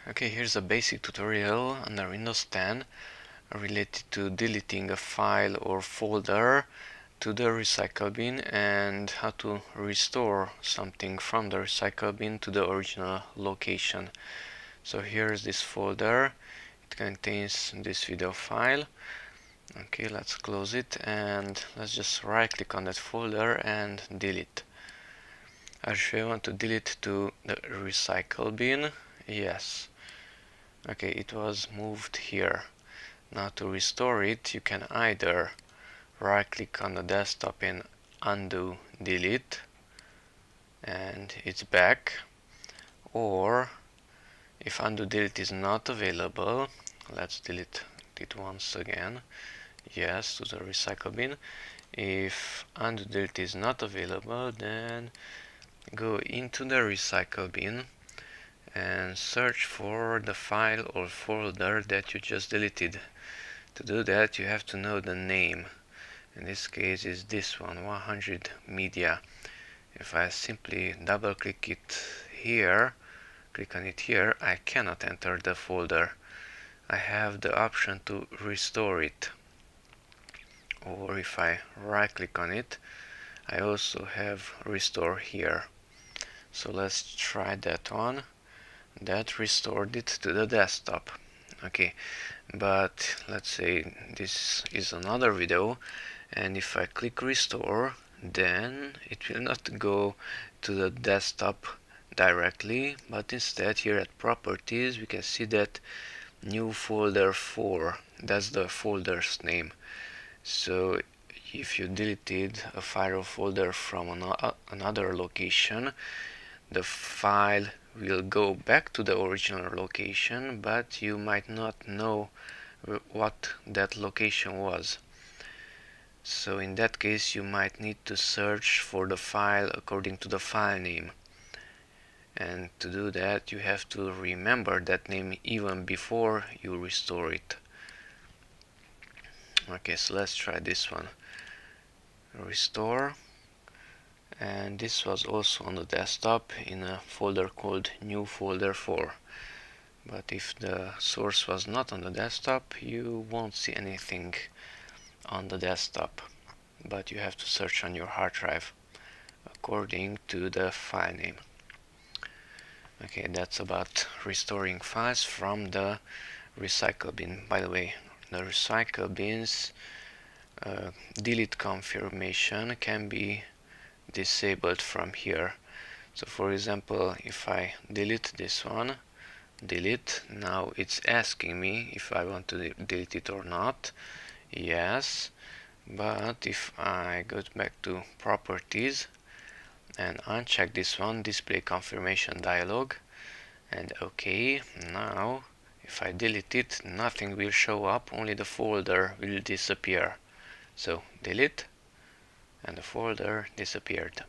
Okay, here's a basic tutorial under Windows 10 related to deleting a file or folder to the recycle bin and how to restore something from the recycle bin to the original location. So here's this folder. It contains this video file. Okay, let's close it and let's just right click on that folder and delete. Actually, I want to delete to the recycle bin. Yes. Okay, it was moved here. Now to restore it, you can either right click on the desktop and undo delete and it's back, or if undo delete is not available, let's delete it once again. Yes, to the recycle bin. If undo delete is not available, then go into the recycle bin and search for the file or folder that you just deleted. To do that, you have to know the name. In this case is this one, 100 media. If I simply double click it here, click on it here, I cannot enter the folder. I have the option to restore it. Or if I right click on it, I also have restore here. So let's try that one. That restored it to the desktop. Okay, but let's say this is another video, and if I click restore, then it will not go to the desktop directly, but instead here at properties we can see that new folder 4, that's the folder's name. So if you deleted a file or folder from another location, the file will go back to the original location, but you might not know what that location was. So in that case you might need to search for the file according to the file name. And to do that you have to remember that name even before you restore it. Okay, so let's try this one. Restore. And this was also on the desktop in a folder called new folder 4. But if the source was not on the desktop, you won't see anything on the desktop, but you have to search on your hard drive according to the file name. Okay, that's about restoring files from the recycle bin. By the way, the recycle bin's delete confirmation can be disabled from here. So for example, if I delete this one, delete, now it's asking me if I want to delete it or not. Yes, but if I go back to properties and uncheck this one, display confirmation dialog, and okay, now if I delete it, nothing will show up, only the folder will disappear. So delete, and the folder disappeared.